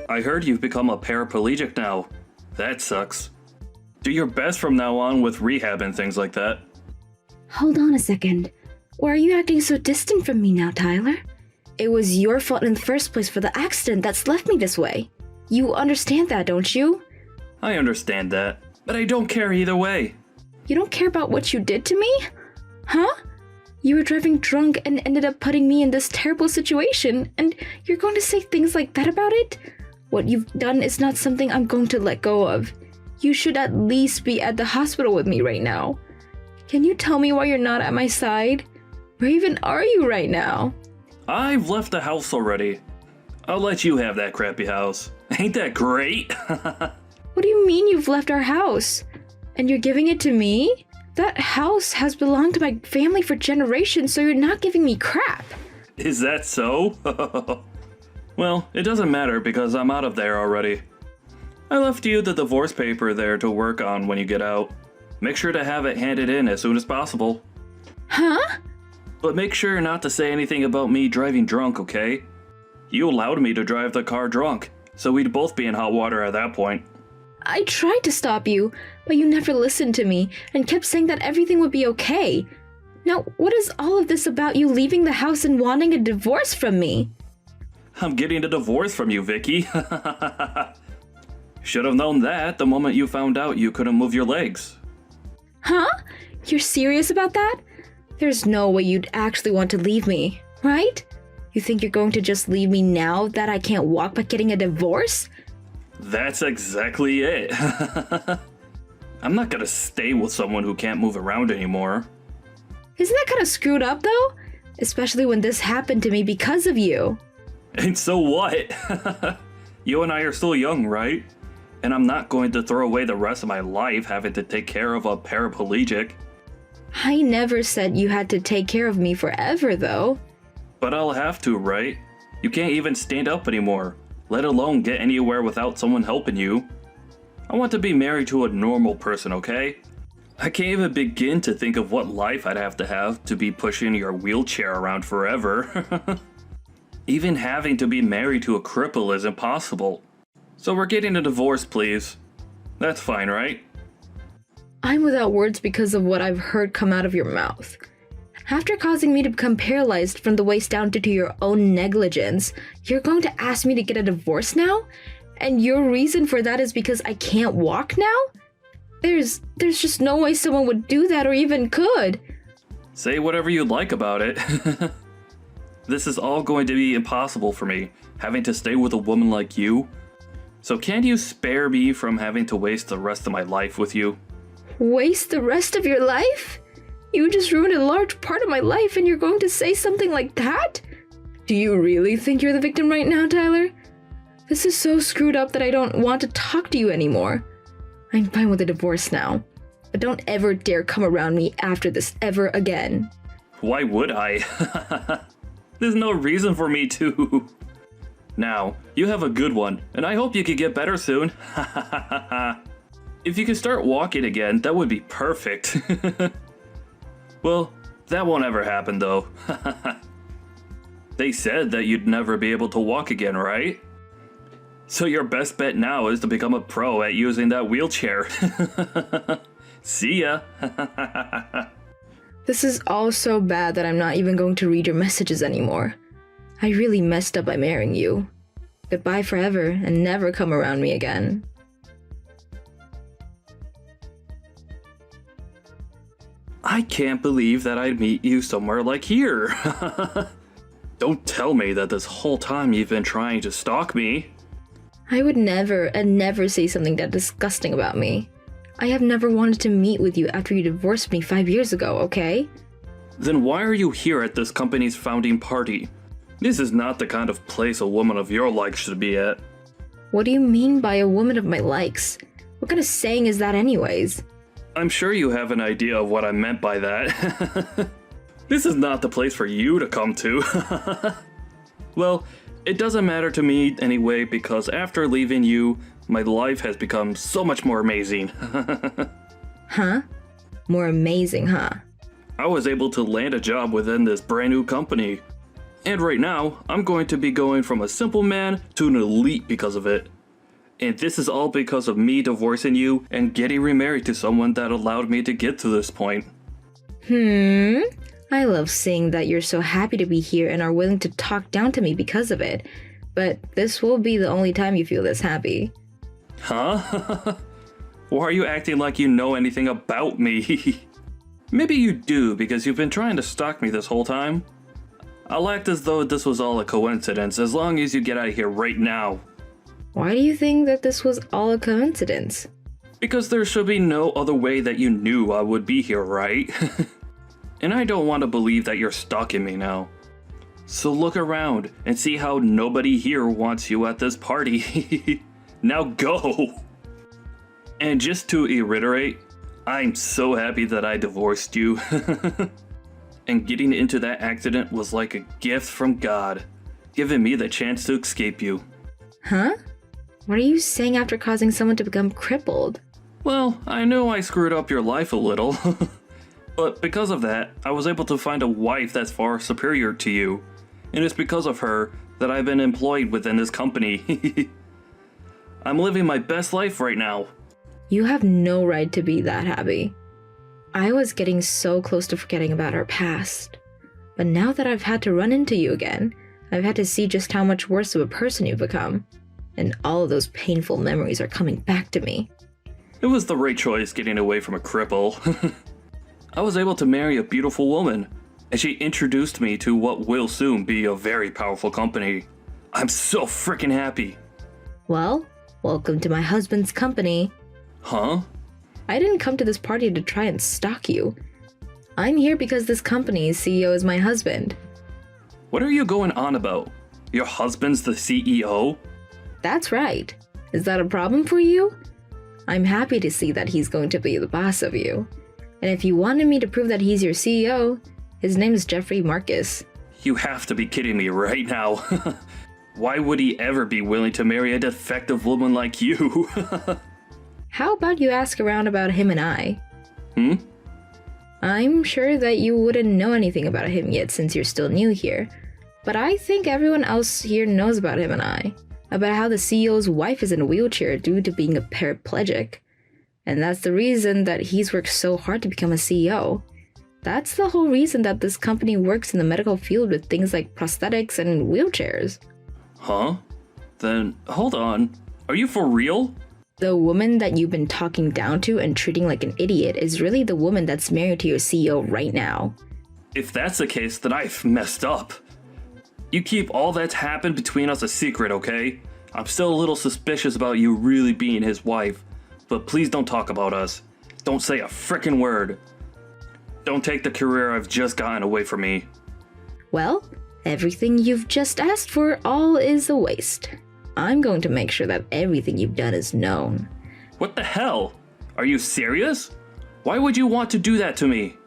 I heard you've become a paraplegic now. That sucks. Do your best from now on with rehab and things like that. Hold on a second. Why are you acting so distant from me now, Tyler? It was your fault in the first place for the accident that's left me this way. You understand that, don't you? I understand that, but I don't care either way. You don't care about what you did to me? Huh? You were driving drunk and ended up putting me in this terrible situation, and you're going to say things like that about it? What you've done is not something I'm going to let go of. You should at least be at the hospital with me right now. Can you tell me why you're not at my side? Where even are you right now? I've left the house already. I'll let you have that crappy house. Ain't that great? What do you mean you've left our house? And you're giving it to me? That house has belonged to my family for generations, so you're not giving me crap. Is that so? Well, it doesn't matter because I'm out of there already. I left you the divorce paper there to work on when you get out. Make sure to have it handed in as soon as possible. Huh? But make sure not to say anything about me driving drunk, okay? You allowed me to drive the car drunk, so we'd both be in hot water at that point. I tried to stop you, but you never listened to me and kept saying that everything would be okay. Now, what is all of this about you leaving the house and wanting a divorce from me? I'm getting a divorce from you, Vicky. Should have known that the moment you found out you couldn't move your legs. Huh? You're serious about that? There's no way you'd actually want to leave me, right? You think you're going to just leave me now that I can't walk by getting a divorce? That's exactly it. I'm not gonna stay with someone who can't move around anymore. Isn't that kind of screwed up though? Especially when this happened to me because of you. And so what? You and I are still young, right? And I'm not going to throw away the rest of my life having to take care of a paraplegic. I never said you had to take care of me forever though. But I'll have to, right? You can't even stand up anymore, let alone get anywhere without someone helping you. I want to be married to a normal person, okay? I can't even begin to think of what life I'd have to be pushing your wheelchair around forever. Even having to be married to a cripple is impossible. So we're getting a divorce, please. That's fine, right? I'm without words because of what I've heard come out of your mouth. After causing me to become paralyzed from the waist down due to your own negligence, you're going to ask me to get a divorce now? And your reason for that is because I can't walk now? There's just no way someone would do that or even could. Say whatever you'd like about it. This is all going to be impossible for me, having to stay with a woman like you. So can you spare me from having to waste the rest of my life with you? Waste the rest of your life? You just ruined a large part of my life and you're going to say something like that? Do you really think you're the victim right now, Tyler? This is so screwed up that I don't want to talk to you anymore. I'm fine with a divorce now, but don't ever dare come around me after this ever again. Why would I? There's no reason for me to. Now, you have a good one, and I hope you can get better soon. If you could start walking again, that would be perfect. Well, that won't ever happen though. They said that you'd never be able to walk again, right? So your best bet now is to become a pro at using that wheelchair. See ya. This is all so bad that I'm not even going to read your messages anymore. I really messed up by marrying you. Goodbye forever and never come around me again. I can't believe that I'd meet you somewhere like here. Don't tell me that this whole time you've been trying to stalk me. I would never and never say something that disgusting about me. I have never wanted to meet with you after you divorced me 5 years ago, okay? Then why are you here at this company's founding party? This is not the kind of place a woman of your likes should be at. What do you mean by a woman of my likes? What kind of saying is that anyways? I'm sure you have an idea of what I meant by that. This is not the place for you to come to. Well, it doesn't matter to me anyway because after leaving you, my life has become so much more amazing. Huh? More amazing, huh? I was able to land a job within this brand new company. And right now, I'm going to be going from a simple man to an elite because of it. And this is all because of me divorcing you and getting remarried to someone that allowed me to get to this point. I love seeing that you're so happy to be here and are willing to talk down to me because of it. But this will be the only time you feel this happy. Huh? Why are you acting like you know anything about me? Maybe you do because you've been trying to stalk me this whole time. I'll act as though this was all a coincidence as long as you get out of here right now. Why do you think that this was all a coincidence? Because there should be no other way that you knew I would be here, right? And I don't want to believe that you're stalking me now. So look around and see how nobody here wants you at this party. Now go! And just to reiterate, I'm so happy that I divorced you. And getting into that accident was like a gift from God, giving me the chance to escape you. Huh? What are you saying after causing someone to become crippled? Well, I know I screwed up your life a little. But because of that, I was able to find a wife that's far superior to you. And it's because of her that I've been employed within this company. I'm living my best life right now. You have no right to be that happy. I was getting so close to forgetting about our past. But now that I've had to run into you again, I've had to see just how much worse of a person you've become. And all of those painful memories are coming back to me. It was the right choice getting away from a cripple. I was able to marry a beautiful woman, and she introduced me to what will soon be a very powerful company. I'm so freaking happy. Well, welcome to my husband's company. Huh? I didn't come to this party to try and stalk you. I'm here because this company's CEO is my husband. What are you going on about? Your husband's the CEO? That's right. Is that a problem for you? I'm happy to see that he's going to be the boss of you. And if you wanted me to prove that he's your CEO, his name is Jeffrey Marcus. You have to be kidding me right now. Why would he ever be willing to marry a defective woman like you? How about you ask around about him and I? I'm sure that you wouldn't know anything about him yet since you're still new here. But I think everyone else here knows about him and I. About how the CEO's wife is in a wheelchair due to being a paraplegic. And that's the reason that he's worked so hard to become a CEO. That's the whole reason that this company works in the medical field with things like prosthetics and wheelchairs. Huh? Then, hold on. Are you for real? The woman that you've been talking down to and treating like an idiot is really the woman that's married to your CEO right now. If that's the case, then I've messed up. You keep all that's happened between us a secret, okay? I'm still a little suspicious about you really being his wife. But please don't talk about us. Don't say a frickin' word. Don't take the career I've just gotten away from me. Well, everything you've just asked for all is a waste. I'm going to make sure that everything you've done is known. What the hell? Are you serious? Why would you want to do that to me?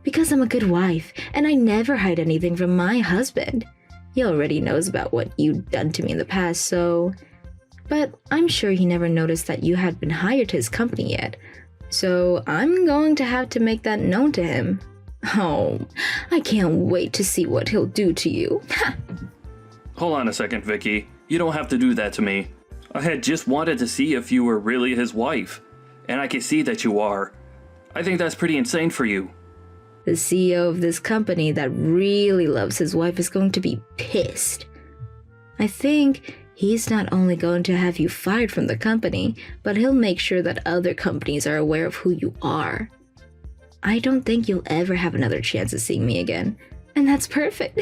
Because I'm a good wife, and I never hide anything from my husband. He already knows about what you've done to me in the past, so... But I'm sure he never noticed that you had been hired to his company yet. So I'm going to have to make that known to him. Oh, I can't wait to see what he'll do to you. Hold on a second, Vicky. You don't have to do that to me. I had just wanted to see if you were really his wife. And I can see that you are. I think that's pretty insane for you. The CEO of this company that really loves his wife is going to be pissed. I think he's not only going to have you fired from the company, but he'll make sure that other companies are aware of who you are. I don't think you'll ever have another chance of seeing me again. And that's perfect.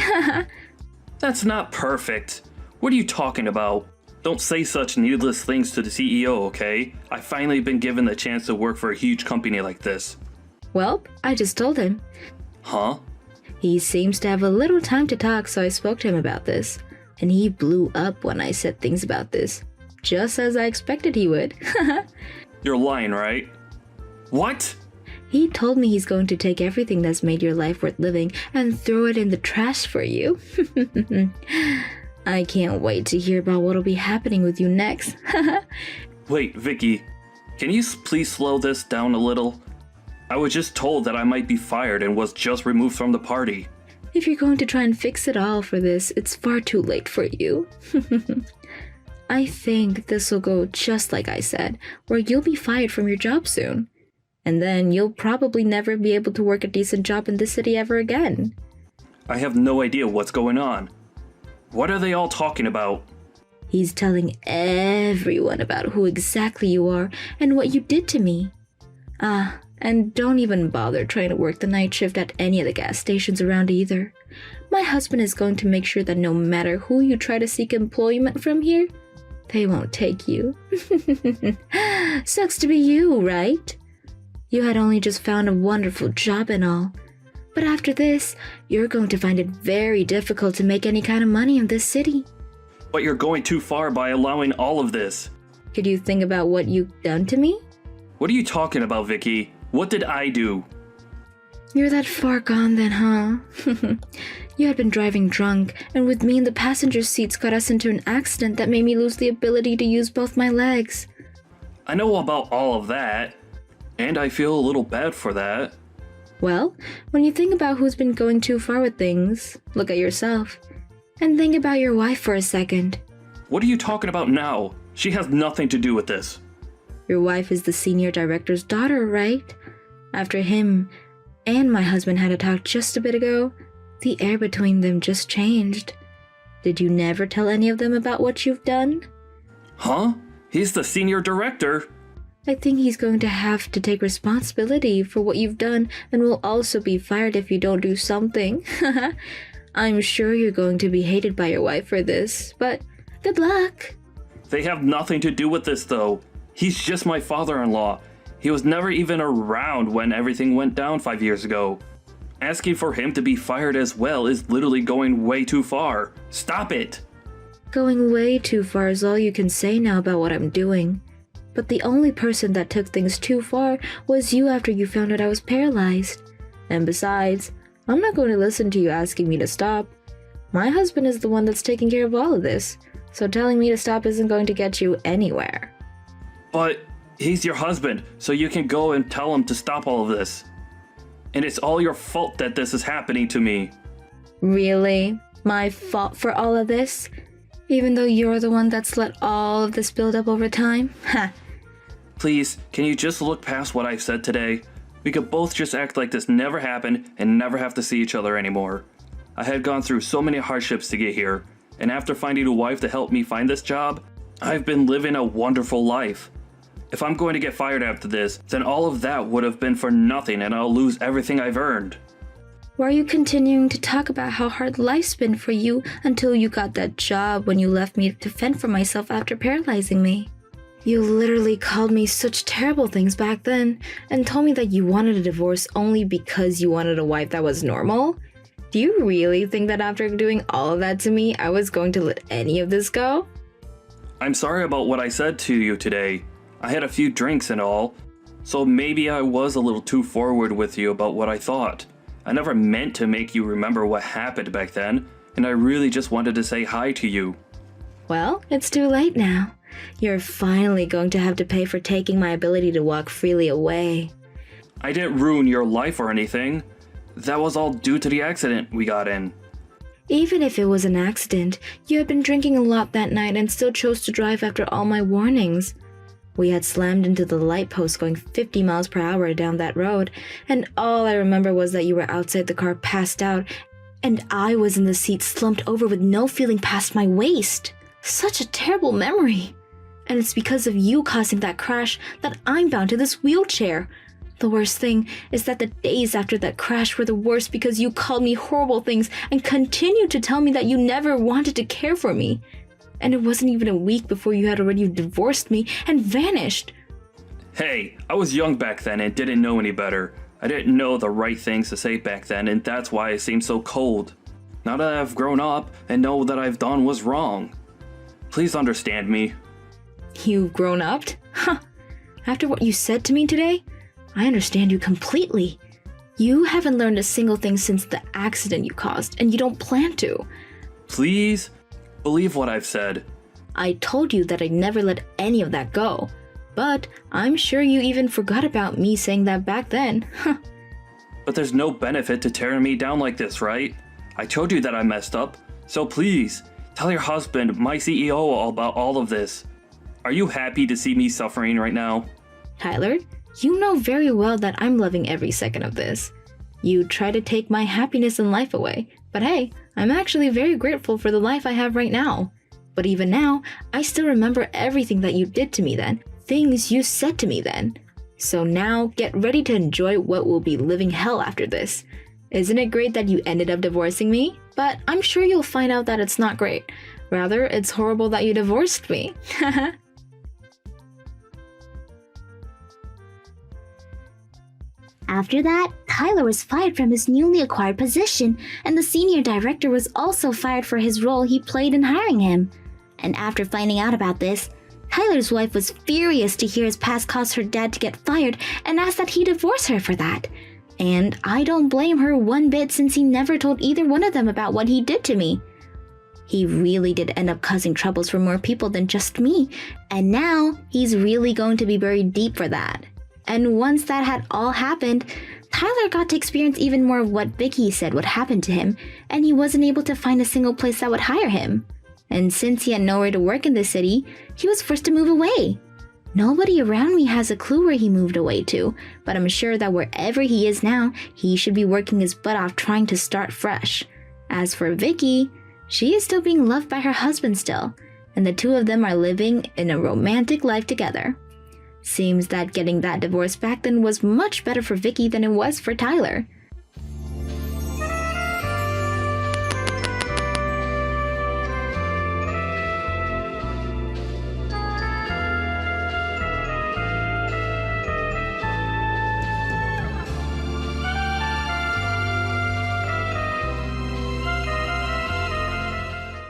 That's not perfect. What are you talking about? Don't say such needless things to the CEO, okay? I've finally been given the chance to work for a huge company like this. Well, I just told him. Huh? He seems to have a little time to talk, so I spoke to him about this. And he blew up when I said things about this. Just as I expected he would. You're lying, right? What? He told me he's going to take everything that's made your life worth living and throw it in the trash for you. I can't wait to hear about what'll be happening with you next. Wait, Vicky, can you please slow this down a little? I was just told that I might be fired and was just removed from the party. If you're going to try and fix it all for this, it's far too late for you. I think this will go just like I said, where you'll be fired from your job soon. And then you'll probably never be able to work a decent job in this city ever again. I have no idea what's going on. What are they all talking about? He's telling everyone about who exactly you are and what you did to me. And don't even bother trying to work the night shift at any of the gas stations around either. My husband is going to make sure that no matter who you try to seek employment from here, they won't take you. Sucks to be you, right? You had only just found a wonderful job and all. But after this, you're going to find it very difficult to make any kind of money in this city. But you're going too far by allowing all of this. Could you think about what you've done to me? What are you talking about, Vicky? What did I do? You're that far gone then, huh? You had been driving drunk, and with me in the passenger seats got us into an accident that made me lose the ability to use both my legs. I know about all of that, and I feel a little bad for that. Well, when you think about who's been going too far with things, look at yourself. And think about your wife for a second. What are you talking about now? She has nothing to do with this. Your wife is the senior director's daughter, right? After him and my husband had a talk just a bit ago, the air between them just changed. Did you never tell any of them about what you've done? Huh? He's the senior director. I think he's going to have to take responsibility for what you've done and will also be fired if you don't do something. I'm sure you're going to be hated by your wife for this, but good luck. They have nothing to do with this, though. He's just my father-in-law. He was never even around when everything went down 5 years ago. Asking for him to be fired as well is literally going way too far. Stop it! Going way too far is all you can say now about what I'm doing. But the only person that took things too far was you after you found out I was paralyzed. And besides, I'm not going to listen to you asking me to stop. My husband is the one that's taking care of all of this, so telling me to stop isn't going to get you anywhere. But he's your husband, so you can go and tell him to stop all of this. And it's all your fault that this is happening to me. Really? My fault for all of this? Even though you're the one that's let all of this build up over time? Ha! Please, can you just look past what I said today? We could both just act like this never happened and never have to see each other anymore. I had gone through so many hardships to get here, and after finding a wife to help me find this job, I've been living a wonderful life. If I'm going to get fired after this, then all of that would have been for nothing and I'll lose everything I've earned. Why are you continuing to talk about how hard life's been for you until you got that job when you left me to fend for myself after paralyzing me? You literally called me such terrible things back then and told me that you wanted a divorce only because you wanted a wife that was normal? Do you really think that after doing all of that to me, I was going to let any of this go? I'm sorry about what I said to you today. I had a few drinks and all, so maybe I was a little too forward with you about what I thought. I never meant to make you remember what happened back then, and I really just wanted to say hi to you. Well, it's too late now. You're finally going to have to pay for taking my ability to walk freely away. I didn't ruin your life or anything. That was all due to the accident we got in. Even if it was an accident, you had been drinking a lot that night and still chose to drive after all my warnings. We had slammed into the light post going 50 miles per hour down that road, and all I remember was that you were outside the car passed out, and I was in the seat slumped over with no feeling past my waist. Such a terrible memory. And it's because of you causing that crash that I'm bound to this wheelchair. The worst thing is that the days after that crash were the worst because you called me horrible things and continued to tell me that you never wanted to care for me. And it wasn't even a week before you had already divorced me and vanished. Hey, I was young back then and didn't know any better. I didn't know the right things to say back then, and that's why I seemed so cold. Now that I've grown up and know that I've done was wrong, please understand me. You've grown up? Huh. After what you said to me today, I understand you completely. You haven't learned a single thing since the accident you caused, and you don't plan to. Please, believe what I've said. I told you that I'd never let any of that go. But I'm sure you even forgot about me saying that back then. Huh. But there's no benefit to tearing me down like this, right? I told you that I messed up, so please, tell your husband, my CEO, all about all of this. Are you happy to see me suffering right now? Tyler, you know very well that I'm loving every second of this. You try to take my happiness in life away, but hey, I'm actually very grateful for the life I have right now. But even now, I still remember everything that you did to me then, things you said to me then. So now, get ready to enjoy what will be living hell after this. Isn't it great that you ended up divorcing me? But I'm sure you'll find out that it's not great. Rather, it's horrible that you divorced me. After that, Tyler was fired from his newly acquired position, and the senior director was also fired for his role he played in hiring him. And after finding out about this, Tyler's wife was furious to hear his past caused her dad to get fired and asked that he divorce her for that. And I don't blame her one bit since he never told either one of them about what he did to me. He really did end up causing troubles for more people than just me, and now he's really going to be buried deep for that. And once that had all happened, Tyler got to experience even more of what Vicky said would happen to him, and he wasn't able to find a single place that would hire him. And since he had nowhere to work in the city, he was forced to move away. Nobody around me has a clue where he moved away to, but I'm sure that wherever he is now, he should be working his butt off trying to start fresh. As for Vicky, she is still being loved by her husband still, and the two of them are living in a romantic life together. Seems that getting that divorce back then was much better for Vicky than it was for Tyler.